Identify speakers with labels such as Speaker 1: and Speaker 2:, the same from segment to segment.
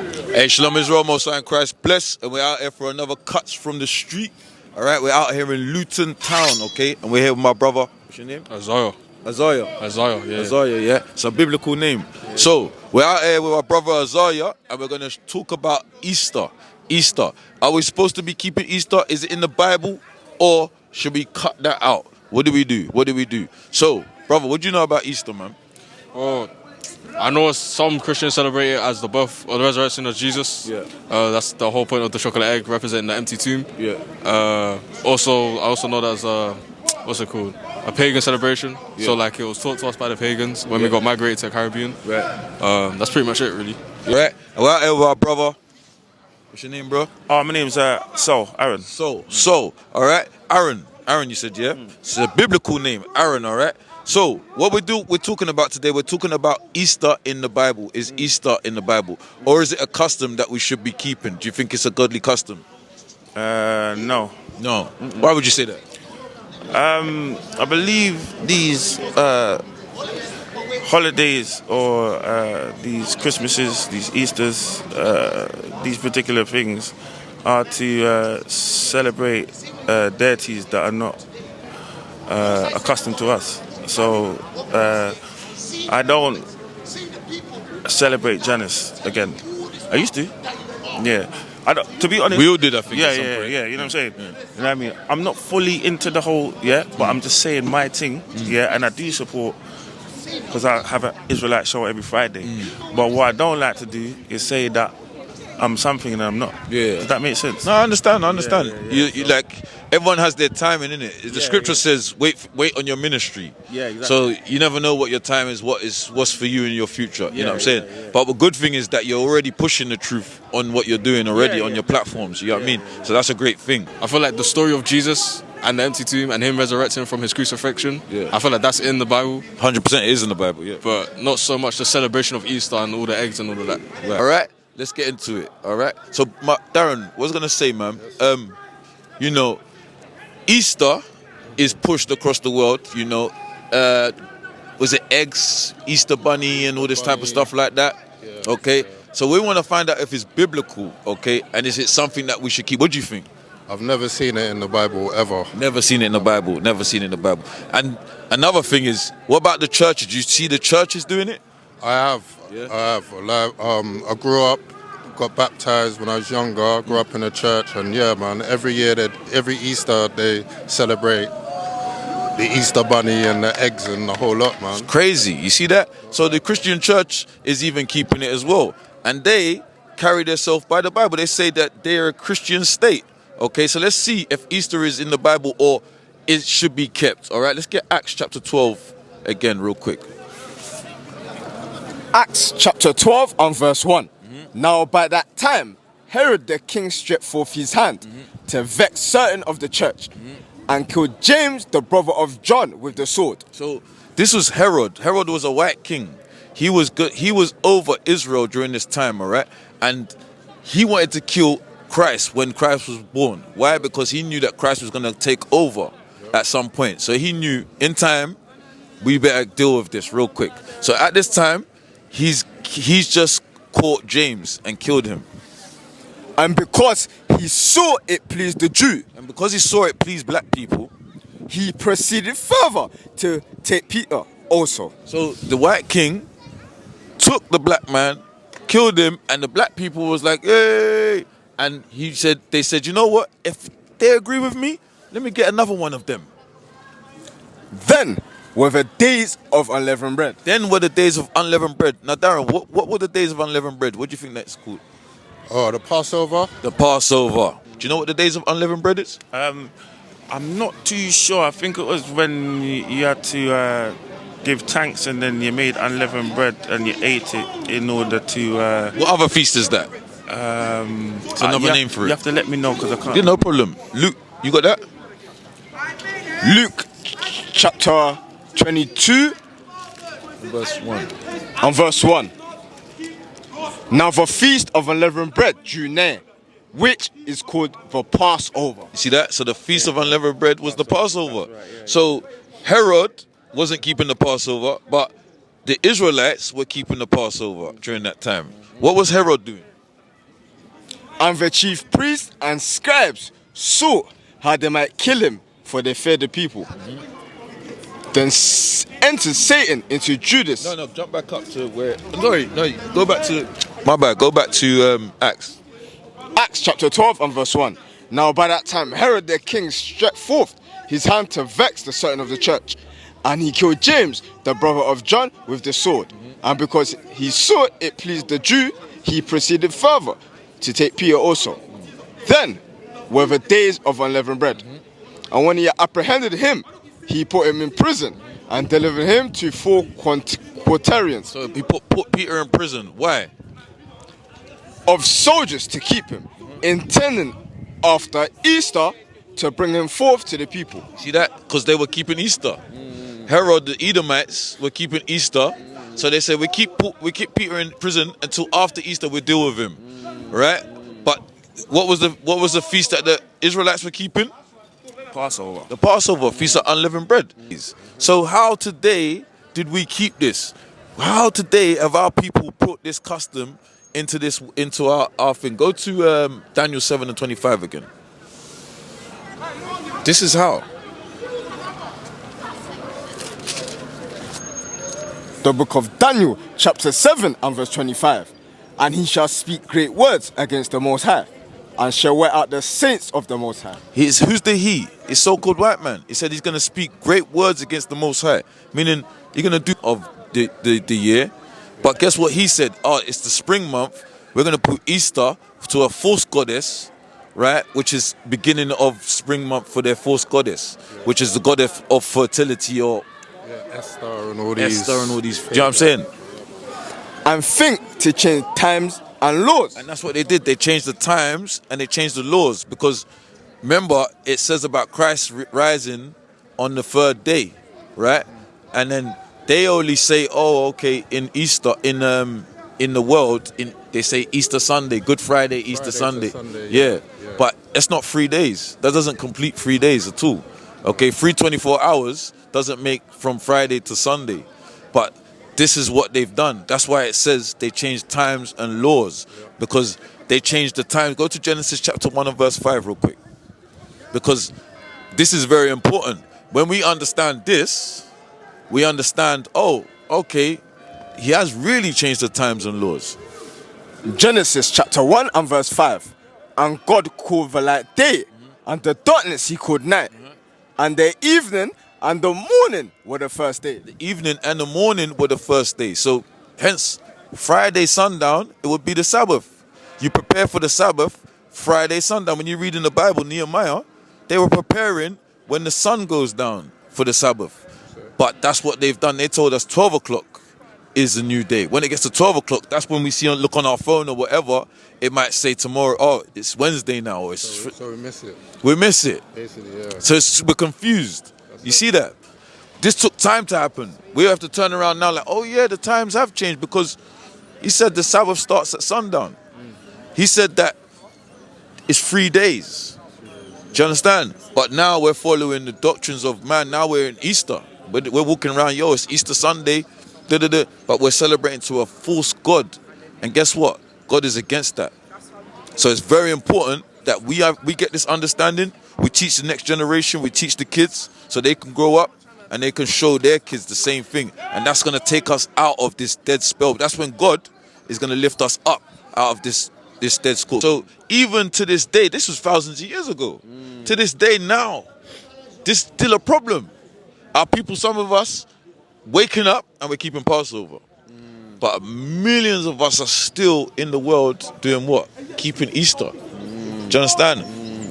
Speaker 1: Hey, Shalom Israel, Most High in Christ bless, and we're out here for another Cuts from the Street. All right, we're out here in Luton Town, okay, and we're here with my brother. What's your name?
Speaker 2: Isaiah, yeah.
Speaker 1: Isaiah, yeah. It's a biblical name. Yeah. So we're out here with our brother Isaiah, and we're gonna talk about Easter. Easter. Are we supposed to be keeping Easter? Is it in the Bible, or should we cut that out? What do we do? So, brother, what do you know about Easter, man?
Speaker 2: Oh, I know some Christians celebrate it as the birth or the resurrection of Jesus.
Speaker 1: Yeah.
Speaker 2: That's the whole point of the chocolate egg, representing the empty tomb.
Speaker 1: Yeah.
Speaker 2: I also know that's what's it called? A pagan celebration.
Speaker 1: Yeah.
Speaker 2: So like it was taught to us by the pagans when we got migrated to the Caribbean.
Speaker 1: Right.
Speaker 2: That's pretty much it, really.
Speaker 1: Right. And we're out here with our brother. What's your name, bro?
Speaker 3: Oh, my name's Aaron.
Speaker 1: So, all right, Aaron, you said, yeah? It's a biblical name, Aaron, all right? So, what we're talking about today, we're talking about Easter in the Bible. Is Easter in the Bible? Or is it a custom that we should be keeping? Do you think it's a godly custom?
Speaker 3: No.
Speaker 1: No. Why would you say that?
Speaker 3: I believe these holidays or these Christmases, these Easters, these particular things are to celebrate deities that are not accustomed to us. So I don't celebrate Janus again. I used to, yeah. To be honest,
Speaker 1: we all did, I think.
Speaker 3: Yeah. You know what I'm saying? Yeah. You know what I mean? I'm not fully into the whole, but I'm just saying my thing, and I do support, because I have an Israelite show every Friday. But what I don't like to do is say that I'm something and I'm not. Yeah. Does that make sense?
Speaker 1: No, I understand. Yeah. You like, everyone has their timing, innit? The scripture says, wait on your ministry.
Speaker 3: Yeah, exactly.
Speaker 1: So you never know what your time is, what's for you in your future. You know what I'm saying? Yeah. But the good thing is that you're already pushing the truth on what you're doing already on your platforms. You know what I mean? So that's a great thing.
Speaker 2: I feel like the story of Jesus and the empty tomb and him resurrecting from his crucifixion, I feel like that's in the Bible.
Speaker 1: 100% it is in the Bible, yeah.
Speaker 2: But not so much the celebration of Easter and all the eggs and all of that.
Speaker 1: Right. All right, let's get into it, all right? So, Darren, what I was going to say, man, you know, Easter is pushed across the world, you know. Was it eggs, Easter bunny, and all this type of stuff like that? Yeah, okay, so we want to find out if it's biblical, okay, and is it something that we should keep? What do you think?
Speaker 4: I've never seen it in the Bible, ever.
Speaker 1: Never seen it in the Bible. And another thing is, what about the churches? Do you see the churches doing it?
Speaker 4: I have. I grew up, got baptized when I was younger, grew up in a church, and yeah, man, every Easter they celebrate the Easter bunny and the eggs and the whole lot, man.
Speaker 1: It's crazy. You see that? So the Christian church is even keeping it as well. And they carry themselves by the Bible. They say that they're a Christian state. Okay, so let's see if Easter is in the Bible or it should be kept. All right, let's get Acts chapter 12 again real quick.
Speaker 5: Acts chapter 12 and verse 1. Now by that time, Herod the king stretched forth his hand to vex certain of the church and killed James, the brother of John, with the sword.
Speaker 1: So this was Herod. Herod was a white king. He was good. He was over Israel during this time, all right? And he wanted to kill Christ when Christ was born. Why? Because he knew that Christ was going to take over at some point. So he knew in time, we better deal with this real quick. So at this time, he's just caught James and killed him.
Speaker 5: And because he saw it pleased the Jew,
Speaker 1: and because he saw it pleased black people,
Speaker 5: he proceeded further to take Peter also.
Speaker 1: So the white king took the black man, killed him, and the black people was like, hey! And they said, you know what? If they agree with me, let me get another one of them.
Speaker 5: Then were the days of unleavened bread.
Speaker 1: Now, Darren, what were the days of unleavened bread? What do you think that's called?
Speaker 4: Oh, the Passover?
Speaker 1: The Passover. Do you know what the days of unleavened bread is?
Speaker 3: I'm not too sure. I think it was when you had to give thanks and then you made unleavened bread and you ate it in order to...
Speaker 1: What other feast is that? It's another name for it.
Speaker 3: You have to let me know because I can't.
Speaker 1: Yeah, no problem. Luke, you got that?
Speaker 5: Luke chapter 22
Speaker 1: verse 1.
Speaker 5: And verse 1. Now the feast of unleavened bread drew near, which is called the Passover.
Speaker 1: You see that? So the feast of unleavened bread was the Passover. So Herod wasn't keeping the Passover, but the Israelites were keeping the Passover during that time. What was Herod doing?
Speaker 5: And the chief priests and scribes sought how they might kill him, for they feared the people. Then entered Satan into Judas.
Speaker 1: No, jump back up to where. No, go back to. My bad. Go back to Acts.
Speaker 5: Acts chapter 12 and verse 1. Now by that time Herod the king stretched forth his hand to vex the certain of the church, and he killed James, the brother of John, with the sword. And because he saw it pleased the Jew, he proceeded further to take Peter also. Then were the days of unleavened bread. And when he apprehended him, he put him in prison and delivered him to 4 quaternions.
Speaker 1: So he put Peter in prison. Why?
Speaker 5: Of soldiers to keep him, intending after Easter to bring him forth to the people.
Speaker 1: See that? Because they were keeping Easter. Herod, the Edomites, were keeping Easter. So they said, we keep Peter in prison until after Easter we deal with him. Right? But what was the feast that the Israelites were keeping?
Speaker 3: Passover.
Speaker 1: The Passover, Feast of Unleavened Bread. So how today did we keep this? How today have our people put this custom into our thing? Go to Daniel 7 and 25 again. This is how.
Speaker 5: The book of Daniel, chapter 7 and verse 25. And he shall speak great words against the Most High, and shall wear out the saints of the Most High.
Speaker 1: Who's the he? It's so-called white man. He said he's going to speak great words against the Most High. Meaning, you're going to do of the year. But guess what he said? Oh, it's the spring month. We're going to put Easter to a false goddess, right? Which is beginning of spring month for their false goddess, which is the goddess of fertility or
Speaker 4: Esther and all these.
Speaker 1: Do you know what I'm saying?
Speaker 5: And think to change times and laws.
Speaker 1: And that's what they did. They changed the times and they changed the laws. Because remember, it says about Christ rising on the 3rd day, right? And then they only say, oh, okay, in Easter, in the world, they say Easter Sunday, Good Friday, Easter Sunday. Yeah. But that's not 3 days. That doesn't complete 3 days at all. Okay, 3 hours doesn't make from Friday to Sunday. But this is what they've done. That's why it says they changed times and laws. Because they changed the time. Go to Genesis chapter 1 and verse 5 real quick. Because this is very important. When we understand this, we understand, oh, okay, he has really changed the times and laws.
Speaker 5: Genesis chapter 1 and verse 5. And God called the light day, and the darkness he called night. And the evening and the morning were the first day.
Speaker 1: The evening and the morning were the first day. So, hence, Friday sundown, it would be the Sabbath. You prepare for the Sabbath, Friday sundown. When you read in the Bible, Nehemiah, they were preparing when the sun goes down for the Sabbath. But that's what they've done. They told us 12 o'clock is the new day. When it gets to 12 o'clock, that's when we look on our phone or whatever, it might say tomorrow, oh, it's Wednesday now. Or
Speaker 4: So we miss it.
Speaker 1: We miss it.
Speaker 4: Basically, yeah.
Speaker 1: So we're confused. You see that? This took time to happen. We have to turn around now like, oh yeah, the times have changed because he said the Sabbath starts at sundown. He said that it's 3 days. Do you understand? But now we're following the doctrines of man. Now we're in Easter. We're walking around, yo, it's Easter Sunday, but we're celebrating to a false God. And guess what? God is against that. So it's very important that we get this understanding. We teach the next generation, we teach the kids so they can grow up and they can show their kids the same thing. And that's going to take us out of this dead spell. That's when God is going to lift us up out of this dead school. So even to this day, this was thousands of years ago. To this day now, this is still a problem. Our people, some of us, waking up and we're keeping Passover. But millions of us are still in the world doing what? Keeping Easter. Do you understand?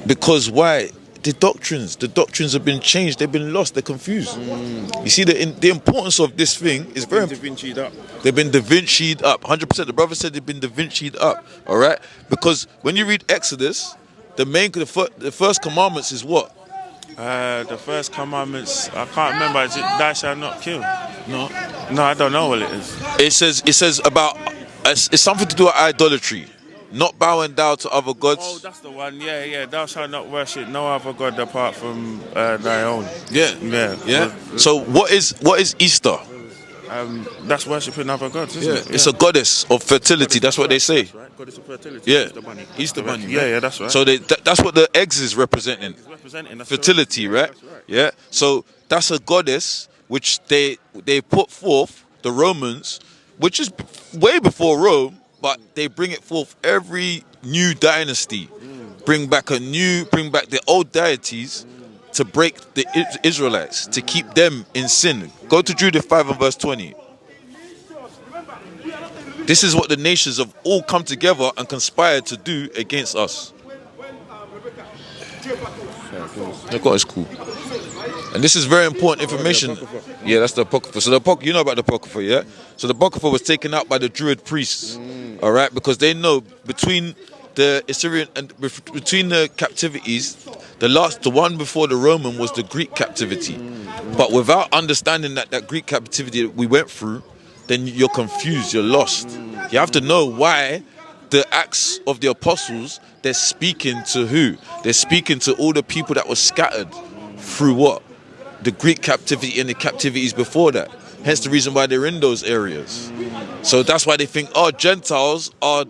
Speaker 1: Because why? The doctrines have been changed. They've been lost. They're confused. You see, the importance of this thing is very important. They've been Da Vinci'd up. 100%. The brother said they've been Da Vinci'd up. All right? Because when you read Exodus, the first commandments is what?
Speaker 3: The first commandments, I can't remember. Is it thou shalt not kill?
Speaker 1: No,
Speaker 3: I don't know what it is.
Speaker 1: It says about it's something to do with idolatry, not bowing down to other gods.
Speaker 3: Oh, that's the one. Yeah. Thou shalt not worship no other god apart from thy own.
Speaker 1: Yeah. So what is Easter?
Speaker 3: that's worshipping other gods, isn't it?
Speaker 1: It's a goddess of fertility. That's what they say.
Speaker 3: That's right. Goddess of fertility.
Speaker 1: Yeah,
Speaker 3: Easter bunny.
Speaker 1: Easter bunny.
Speaker 3: Yeah,
Speaker 1: right?
Speaker 3: yeah, that's right.
Speaker 1: So that's what the eggs is representing.
Speaker 3: It's representing that's
Speaker 1: Fertility, right?
Speaker 3: That's right.
Speaker 1: Yeah. So that's a goddess which they put forth, the Romans, which is way before Rome, but they bring it forth every new dynasty. Bring back the old deities to break the Israelites, to keep them in sin. Go to Judith 5 and verse 20. This is what the nations have all come together and conspired to do against us. It's cool. And this is very important information. Yeah, that's the Apocrypha. So you know about the Apocrypha, yeah? So the Apocrypha was taken out by the Druid priests, all right? Because they know between the Assyrian and between the captivities, the one before the Roman was the Greek captivity. But without understanding that Greek captivity we went through, then you're confused, you're lost. You have to know why the Acts of the Apostles, they're speaking to who? They're speaking to all the people that were scattered through what? The Greek captivity and the captivities before that. Hence the reason why they're in those areas. So that's why they think, Gentiles are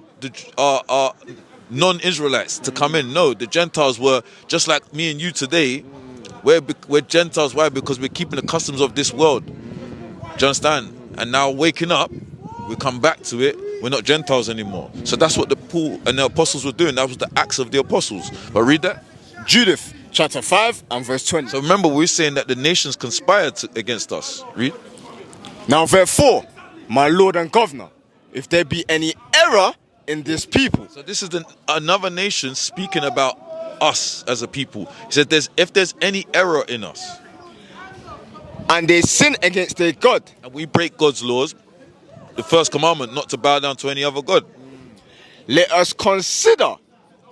Speaker 1: non-Israelites to come in. No, the Gentiles were just like me and you today. We're Gentiles. Why? Because we're keeping the customs of this world. Do you understand? And now waking up, we come back to it. We're not Gentiles anymore. So that's what the Paul and the apostles were doing. That was the acts of the apostles. But read that.
Speaker 5: Judith chapter 5 and verse 20.
Speaker 1: So remember, we're saying that the nations conspired against us. Read.
Speaker 5: Now therefore, my Lord and Governor, if there be any error in this people.
Speaker 1: So this is another nation speaking about us as a people. He said, if there's any error in us,
Speaker 5: and they sin against their God,
Speaker 1: and we break God's laws, the first commandment, not to bow down to any other God,
Speaker 5: let us consider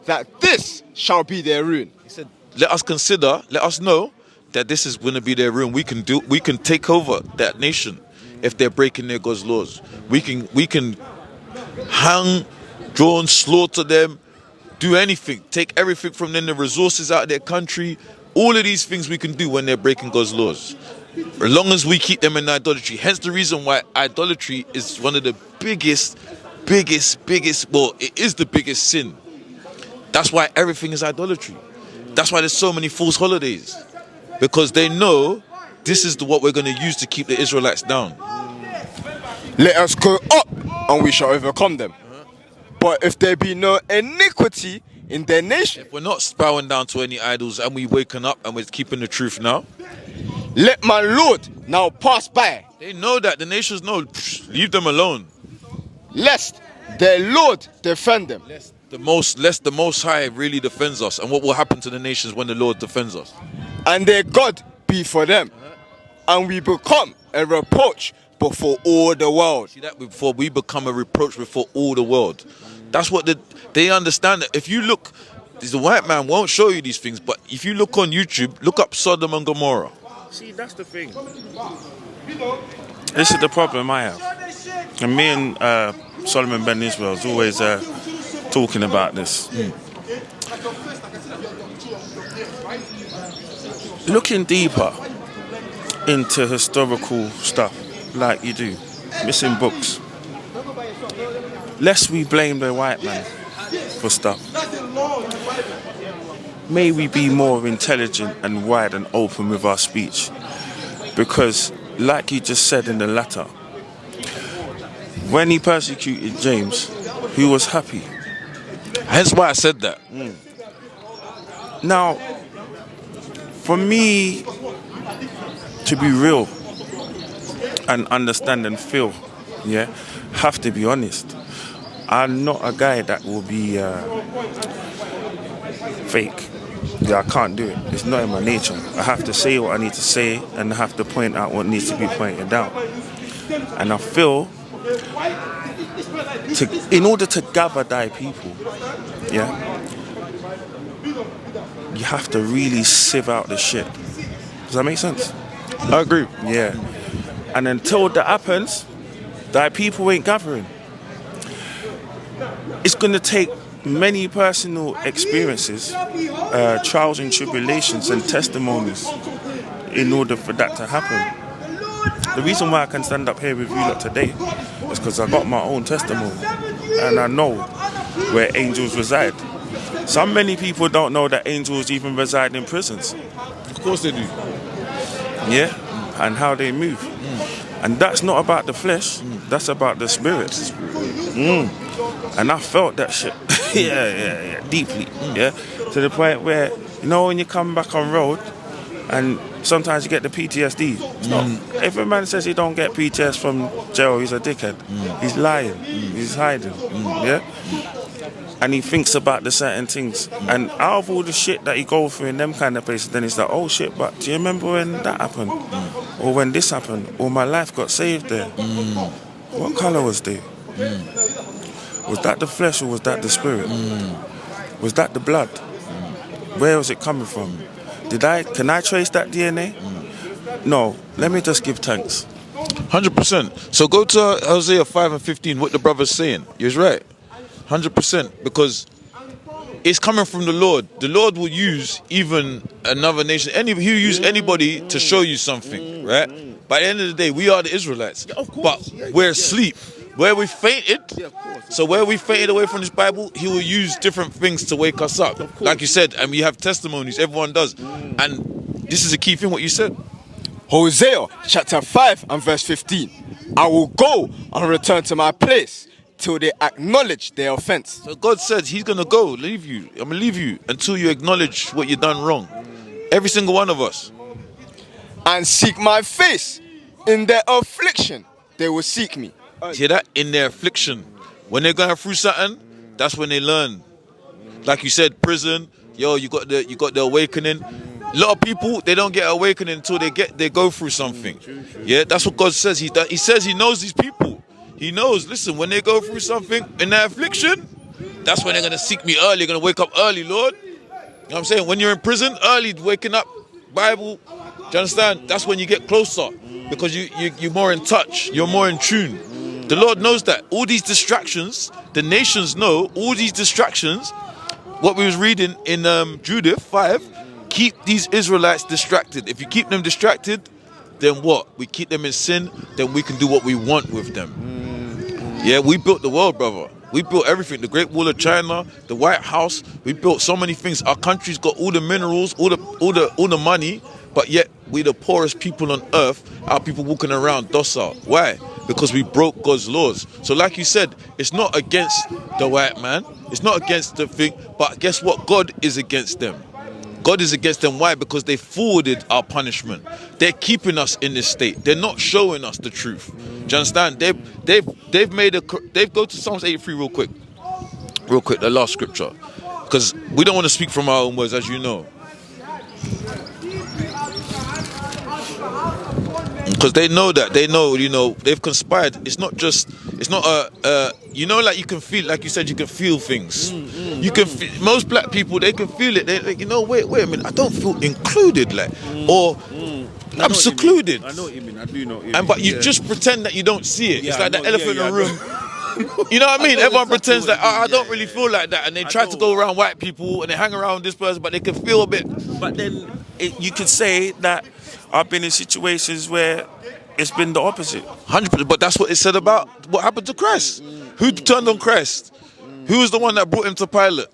Speaker 5: that this shall be their ruin.
Speaker 1: He said, let us know that this is going to be their ruin. We can take over that nation if they're breaking their God's laws. We can hang, drawn, slaughter them, do anything, take everything from them, the resources out of their country. All of these things we can do when they're breaking God's laws, as long as we keep them in idolatry. Hence the reason why idolatry is one of the biggest, well, it is the biggest sin. That's why everything is idolatry. That's why there's so many false holidays, because they know this is what we're going to use to keep the Israelites down.
Speaker 5: Let us go up and we shall overcome them. But if there be no iniquity in their nation,
Speaker 1: if we're not bowing down to any idols and we waking up and we're keeping the truth now,
Speaker 5: let my Lord now pass by.
Speaker 1: They know that, the nations know, leave them alone.
Speaker 5: Lest their Lord defend them.
Speaker 1: Lest the Most High really defends us. And what will happen to the nations when the Lord defends us?
Speaker 5: And their God be for them. And we become a reproach before all the world.
Speaker 1: See that, before we become a reproach before all the world. That's what they understand. That if you look, the white man won't show you these things, but if you look on YouTube, look up Sodom and Gomorrah.
Speaker 3: See, that's the thing. This is the problem I have. And me and Solomon Ben Israel is always talking about this. Looking deeper into historical stuff, like you do, missing books, lest we blame the white man for stuff. May we be more intelligent and wide and open with our speech. Because, like you just said in the letter, when he persecuted James, he was happy.
Speaker 1: Hence why I said that.
Speaker 3: Now, for me to be real and understand and feel, have to be honest. I'm not a guy that will be fake. I can't do it. It's not in my nature. I have to say what I need to say, and I have to point out what needs to be pointed out. And I feel, in order to gather thy people, you have to really sieve out the shit. Does that make sense?
Speaker 1: I agree.
Speaker 3: Yeah. And until that happens, thy people ain't gathering. It's going to take many personal experiences, trials and tribulations and testimonies in order for that to happen. the reason why I can stand up here with you lot today is because I got my own testimony, and I know where angels reside. Many people don't know that angels even reside in prisons.
Speaker 1: Of course they do.
Speaker 3: Yeah, and how they move. And that's not about the flesh, that's about the spirit. And I felt that shit. yeah, deeply. Yeah, to the point where, you know, when you come back on road and sometimes you get the PTSD. If a man says he don't get PTSD from jail, he's a dickhead. He's lying. He's hiding. Yeah. And he thinks about the certain things. And out of all the shit that he goes through in them kind of places, then he's like, oh shit, but do you remember when that happened? Or when this happened? Or my life got saved there? What colour was they? Was that the flesh or was that the spirit? Was that the blood? Where was it coming from? Can I trace that DNA? No, let me just give thanks.
Speaker 1: 100%. So go to Hosea 5:15, what the brother's saying. You're right. 100%. Because it's coming from the Lord. The Lord will use even another nation. He'll use anybody to show you something, right? By the end of the day, we are the Israelites. But we're asleep. Where we fainted, so where we fainted away from this Bible, he will use different things to wake us up. Like you said, and we have testimonies, everyone does. And this is a key thing, what you said.
Speaker 5: Hosea chapter 5 and verse 15. I will go and return to my place till they acknowledge their offense.
Speaker 1: So God said he's going to go, leave you. I'm going to leave you until you acknowledge what you've done wrong. Every single one of us.
Speaker 5: And seek my face. In their affliction, they will seek me.
Speaker 1: Hear that? In their affliction. When they're going through something, that's when they learn. Like you said, prison, you got the awakening. A lot of people, they don't get awakening until they go through something. Yeah, that's what God says. He says he knows these people. He knows, listen, when they go through something in their affliction, that's when they're going to seek me early. They're going to wake up early, Lord. You know what I'm saying? When you're in prison, early, waking up, Bible, do you understand? That's when you get closer because you're more in touch. You're more in tune. The Lord knows that. All these distractions, the nations know, all these distractions, what we was reading in Judith 5, keep these Israelites distracted. If you keep them distracted, then what? We keep them in sin, then we can do what we want with them. Yeah, we built the world, brother. We built everything. The Great Wall of China, the White House. We built so many things. Our country's got all the minerals, all the money, but yet we the poorest people on earth. Our people walking around docile. Why? Because we broke God's laws. So like you said, it's not against the white man. It's not against the thing. But guess what? God is against them. God is against them. Why? Because they forwarded our punishment. They're keeping us in this state. They're not showing us the truth. Do you understand? They've go to Psalms 83 real quick, the last scripture, because we don't want to speak from our own words, as you know. Because they know, they've conspired. It's not like you can feel, like you said, you can feel things. You can feel, most black people, they can feel it. They're like, wait a minute, I don't feel included, or I'm secluded.
Speaker 3: I know what you mean. I do know what you mean.
Speaker 1: But you just pretend that you don't see it. It's like the elephant in the room. You know what I mean? Everyone pretends that I don't really feel like that, and they try to go around white people and they hang around this person, but they can feel a bit.
Speaker 3: But then you could say that I've been in situations where it's been the opposite.
Speaker 1: 100%. But that's what it said about what happened to Christ. Who turned on Christ? Who was the one that brought him to Pilate?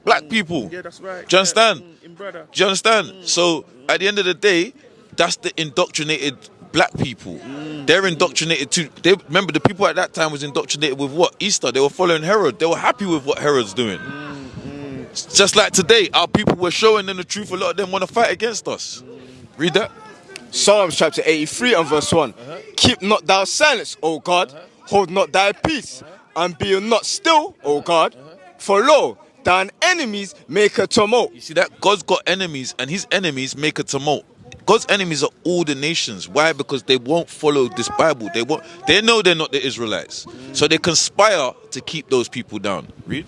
Speaker 1: Black people.
Speaker 3: Yeah, that's right.
Speaker 1: Do you understand?
Speaker 3: Do
Speaker 1: you understand? So at the end of the day, that's the indoctrinated black people. They're indoctrinated too. Remember, the people at that time was indoctrinated with what? Easter. They were following Herod. They were happy with what Herod's doing. Just like today, our people were showing them the truth. A lot of them want to fight against us. Read that.
Speaker 5: Psalms chapter 83 and verse 1. Keep not thou silence, O God. Hold not thy peace. And be not still, O God. For lo, thine enemies make a tumult.
Speaker 1: You see that? God's got enemies, and his enemies make a tumult. God's enemies are all the nations. Why? Because they won't follow this Bible. They know they're not the Israelites. So they conspire to keep those people down. Read.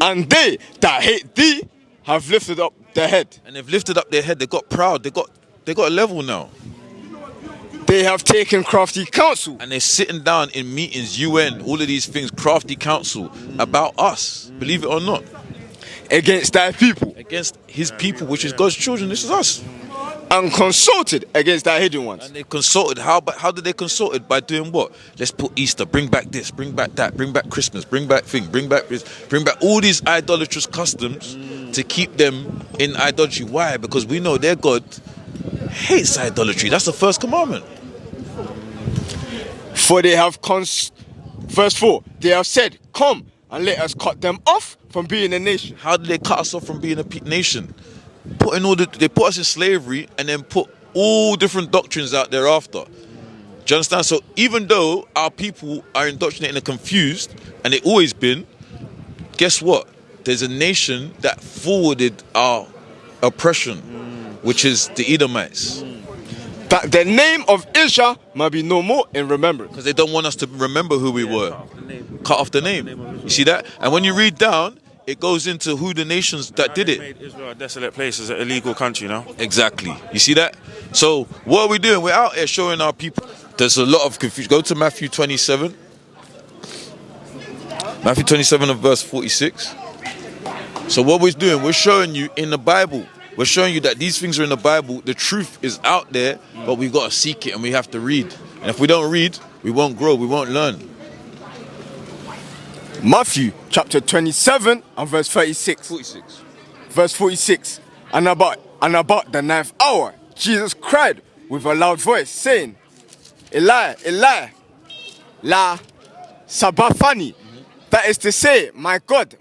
Speaker 5: And they that hate thee have lifted up their head.
Speaker 1: And they've lifted up their head. They got proud. They got a level now.
Speaker 5: They have taken crafty counsel.
Speaker 1: And they're sitting down in meetings, UN, all of these things, crafty counsel about us. Believe it or not.
Speaker 5: Against thy people.
Speaker 1: Against his people, which is God's children. This is us.
Speaker 5: and consulted against thy hidden ones.
Speaker 1: And they consulted. How did they consult it? By doing what? Let's put Easter, bring back this, bring back that, bring back Christmas, bring back thing, bring back this, bring back all these idolatrous customs to keep them in idolatry. Why? Because we know their God hates idolatry. That's the first commandment.
Speaker 5: For they have verse 4, they have said, come and let us cut them off from being a nation.
Speaker 1: How did they cut us off from being a nation? They put us in slavery and then put all different doctrines out thereafter. Do you understand? So even though our people are indoctrinated and confused, and they've always been, guess what? There's a nation that forwarded our oppression, which is the Edomites.
Speaker 5: That the name of Israel might be no more in remembrance.
Speaker 1: Because they don't want us to remember who we were. Cut off the name. You see that? And when you read down, it goes into who the nations that did it.
Speaker 3: Made Israel a desolate place, as an illegal country, you know?
Speaker 1: Exactly. You see that? So what are we doing? We're out here showing our people. There's a lot of confusion. Go to Matthew 27. Matthew 27 and verse 46. So what we're doing, we're showing you in the Bible. We're showing you that these things are in the Bible. The truth is out there, but we've got to seek it and we have to read. And if we don't read, we won't grow, we won't learn.
Speaker 5: Matthew chapter 27 and verse 36. Verse 46. And about the ninth hour, Jesus cried with a loud voice, saying, Eli, Eli, la sabachthani. That is to say, my God,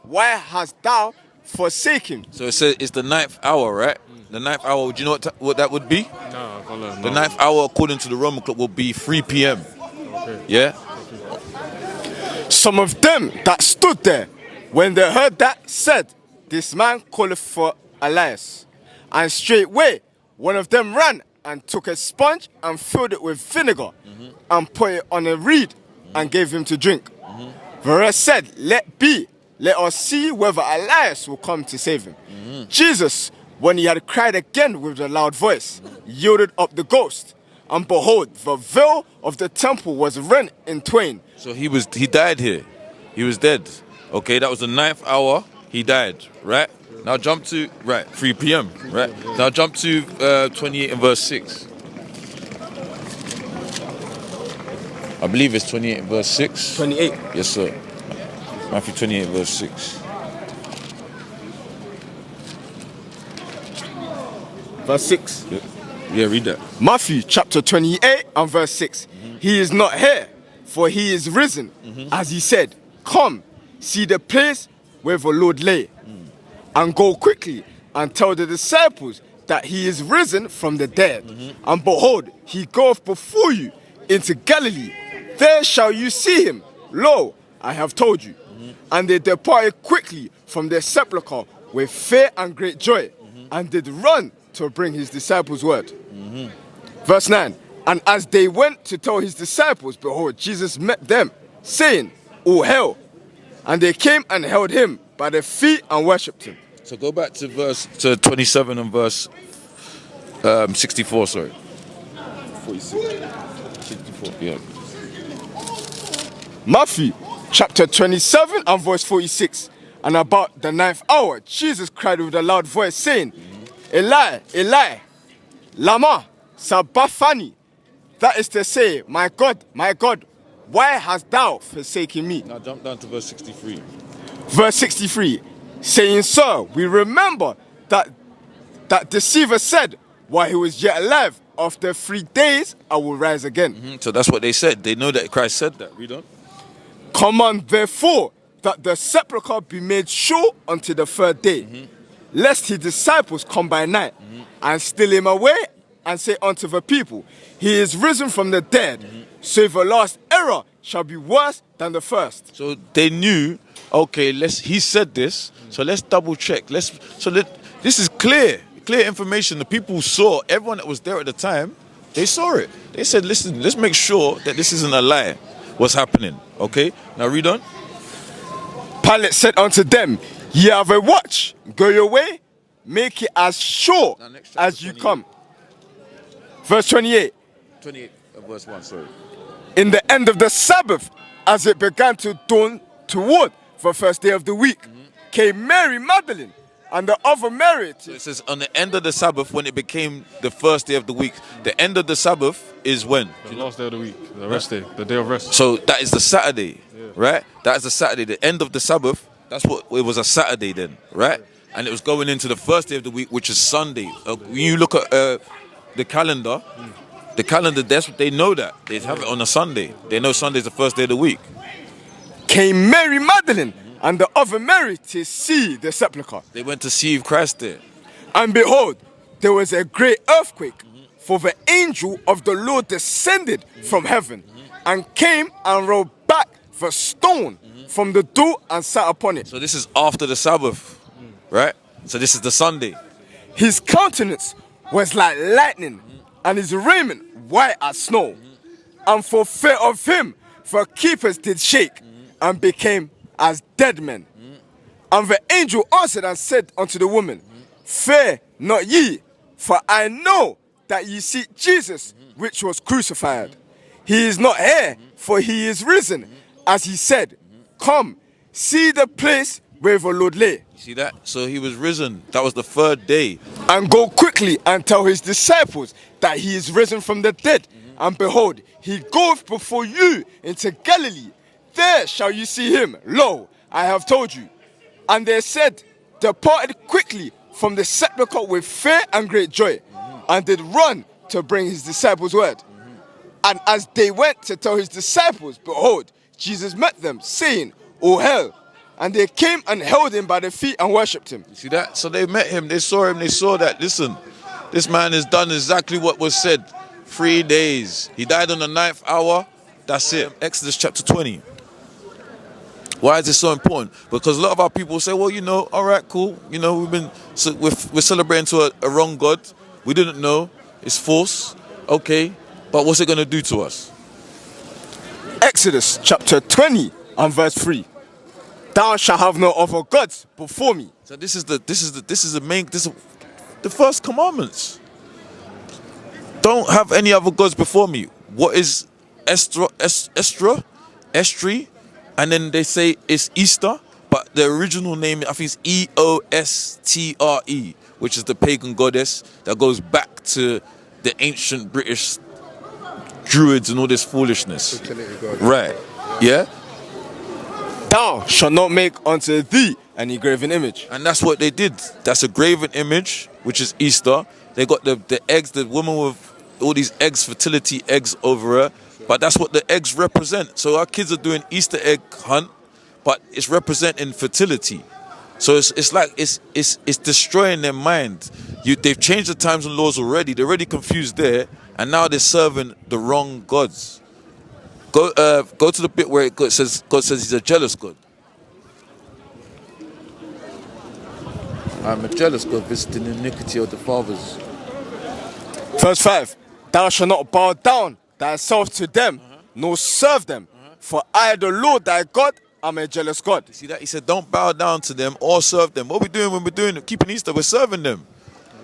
Speaker 5: why hast thou forsaken?
Speaker 1: So it says it's the ninth hour, right? The ninth hour, would you know what that would be?
Speaker 2: No, I can't learn.
Speaker 1: The ninth hour, according to the Roman clock, will be 3 p.m.
Speaker 2: Okay.
Speaker 1: Yeah?
Speaker 5: Some of them that stood there, when they heard that, said, this man calleth for Elias. And straightway one of them ran and took a sponge and filled it with vinegar and put it on a reed and gave him to drink. The rest said, let us see whether Elias will come to save him. Jesus, when he had cried again with a loud voice, yielded up the ghost. And behold, the veil of the temple was rent in twain.
Speaker 1: So he died here. He was dead. Okay, that was the ninth hour. He died, right? Now jump to, 3 p.m., right? Now jump to 28 and verse 6. I believe it's 28 and verse 6.
Speaker 5: 28.
Speaker 1: Yes, sir. Matthew 28 verse 6.
Speaker 5: Verse 6.
Speaker 1: Yeah, read that.
Speaker 5: Matthew chapter 28 and verse 6. He is not here, for he is risen, as he said. Come, see the place where the Lord lay, and go quickly and tell the disciples that he is risen from the dead. And behold, he goeth before you into Galilee. There shall you see him. Lo, I have told you. And they departed quickly from their sepulchre with fear and great joy, and did run to bring his disciples word. Verse 9. And as they went to tell his disciples, behold, Jesus met them, saying, O hail. And they came and held him by the feet and worshipped him.
Speaker 1: So go back to 27 and verse 64, sorry. 46. 64, yeah.
Speaker 5: Matthew chapter 27 and verse 46. And about the ninth hour, Jesus cried with a loud voice, saying, Eli, Eli, lama sabachthani. That is to say, my God, why hast thou forsaken me?
Speaker 1: Now jump down to verse 63.
Speaker 5: Verse 63, saying, Sir, we remember that deceiver said, while he was yet alive, after 3 days I will rise again.
Speaker 1: So that's what they said. They know that Christ said that. Read on.
Speaker 5: Command therefore that the sepulchre be made sure unto the third day, lest his disciples come by night and steal him away and say unto the people, he is risen from the dead. So the last error shall be worse than the first.
Speaker 1: So they knew, okay, he said this, so let's double check. This is clear information. The people saw, everyone that was there at the time, they saw it. They said, listen, let's make sure that this isn't a lie, what's happening. Okay, now read on.
Speaker 5: Pilate said unto them, ye have a watch, go your way, make it as sure as you come. Verse 28.
Speaker 1: 28 verse 1, sorry.
Speaker 5: In the end of the Sabbath, as it began to dawn toward the first day of the week, came Mary Magdalene and the other married.
Speaker 1: It says on the end of the Sabbath, when it became the first day of the week. The end of the Sabbath is when?
Speaker 2: The last day of the week, the rest day, the day of rest.
Speaker 1: So that is the Saturday, right? That is the Saturday. The end of the Sabbath, that's what it was, a Saturday then, right? And it was going into the first day of the week, which is Sunday. When you look at the calendar, they know that. They have it on a Sunday. They know Sunday's the first day of the week.
Speaker 5: Came Mary Magdalene and the other Mary to see the sepulchre.
Speaker 1: They went to see Christ there.
Speaker 5: And behold, there was a great earthquake, for the angel of the Lord descended from heaven and came and rolled back the stone from the door and sat upon it.
Speaker 1: So this is after the Sabbath, right? So this is the Sunday.
Speaker 5: His countenance was like lightning, and his raiment white as snow. And for fear of him, the keepers did shake, and became as dead men. And the angel answered and said unto the woman, Fear not ye, for I know that ye seek Jesus, which was crucified. He is not here, for he is risen, as he said. Come, see the place where the Lord lay.
Speaker 1: See that? So he was risen. That was the third day.
Speaker 5: And go quickly and tell his disciples that he is risen from the dead. And behold, he goeth before you into Galilee. There shall you see him. Lo, I have told you. And they said, departed quickly from the sepulchre with fear and great joy, and did run to bring his disciples word. And as they went to tell his disciples, behold, Jesus met them, saying, O hail. And they came and held him by the feet and worshipped him.
Speaker 1: You see that? So they met him, they saw him, they saw that, listen, this man has done exactly what was said. 3 days. He died on the 9th hour. That's it. Exodus chapter 20. Why is this so important? Because a lot of our people say, well, all right, cool. We're celebrating to a wrong God. We didn't know. It's false. Okay. But what's it going to do to us?
Speaker 5: Exodus chapter 20 and verse 3. Thou shalt have no other gods before me.
Speaker 1: So this is the first commandments. Don't have any other gods before me. What is Estri? And then they say it's Easter, but the original name, I think, is Eostre, which is the pagan goddess that goes back to the ancient British druids and all this foolishness. Right. Yeah?
Speaker 5: Thou shalt not make unto thee an graven image.
Speaker 1: And that's what they did. That's a graven image, which is Easter. They got the eggs, the woman with all these eggs, fertility eggs over her. But that's what the eggs represent. So our kids are doing Easter egg hunt, but it's representing fertility. So it's like it's destroying their mind. They've changed the times and laws already. They're already confused there, and now they're serving the wrong gods. Go to the bit where God says he's a jealous God. I'm a jealous God, visiting the iniquity of the fathers.
Speaker 5: Verse 5. Thou shalt not bow down thyself to them, nor serve them. For I, the Lord thy God, am a jealous God.
Speaker 1: You see that? He said, don't bow down to them or serve them. What are we doing when we're doing keeping Easter? We're serving them.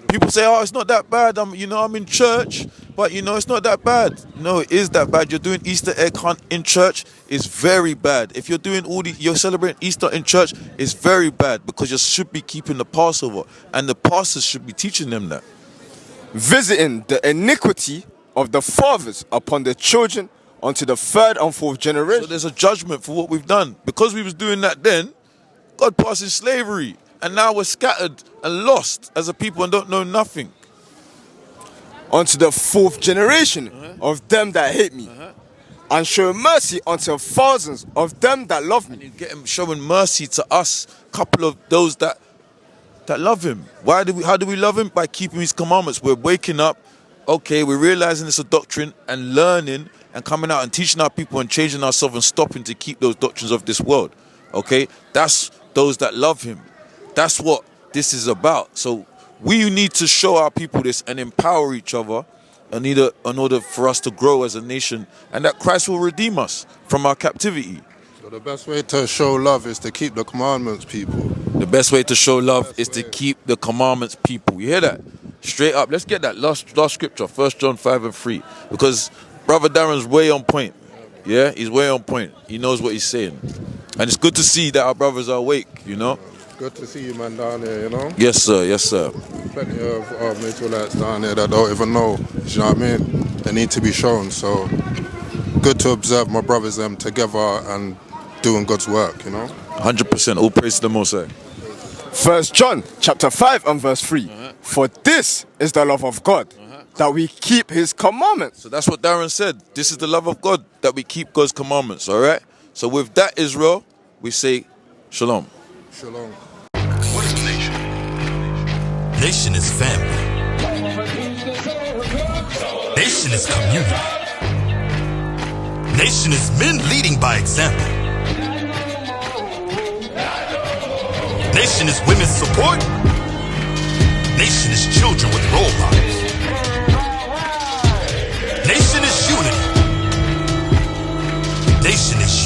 Speaker 1: People say, oh, it's not that bad. I'm in church, but it's not that bad. No, it is that bad. You're doing Easter egg hunt in church, it's very bad. If you're doing you're celebrating Easter in church, it's very bad, because you should be keeping the Passover, and the pastors should be teaching them that.
Speaker 5: Visiting the iniquity of the fathers upon the children unto the third and fourth generation.
Speaker 1: So there's a judgment for what we've done. Because we was doing that then, God put us in slavery. And now we're scattered and lost as a people and don't know nothing.
Speaker 5: Unto the fourth generation of them that hate me. And show mercy unto thousands of them that love me.
Speaker 1: And you get him showing mercy to us, couple of those that love him. How do we love him? By keeping his commandments. We're waking up. Okay, we're realizing it's a doctrine and learning and coming out and teaching our people and changing ourselves and stopping to keep those doctrines of this world. Okay? That's those that love him. That's what this is about. So we need to show our people this and empower each other in order for us to grow as a nation, and that Christ will redeem us from our captivity.
Speaker 4: So the best way to show love is to keep the commandments, people.
Speaker 1: The best way to show love is to keep the commandments, people. You hear that? Straight up. Let's get that last scripture, 1 John 5 and 3. Because Brother Darren's way on point. Yeah, he's way on point. He knows what he's saying. And it's good to see that our brothers are awake,
Speaker 4: Good to see you, man, down here, you know?
Speaker 1: Yes, sir. Yes, sir.
Speaker 4: Plenty of Israelites down here that don't even know, do you know what I mean? They need to be shown, so good to observe my brothers them together and doing God's work, you know?
Speaker 1: 100%. All praise to the Most High.
Speaker 5: 1 John chapter 5 and verse 3. For this is the love of God, that we keep his commandments.
Speaker 1: So that's what Darren said. This is the love of God, that we keep God's commandments, all right? So with that, Israel, we say shalom.
Speaker 4: Shalom.
Speaker 6: What is a nation? Nation is family. Nation is community. Nation is men leading by example. Nation is women's support. Nation is children with role models. Nation is unity. Nation is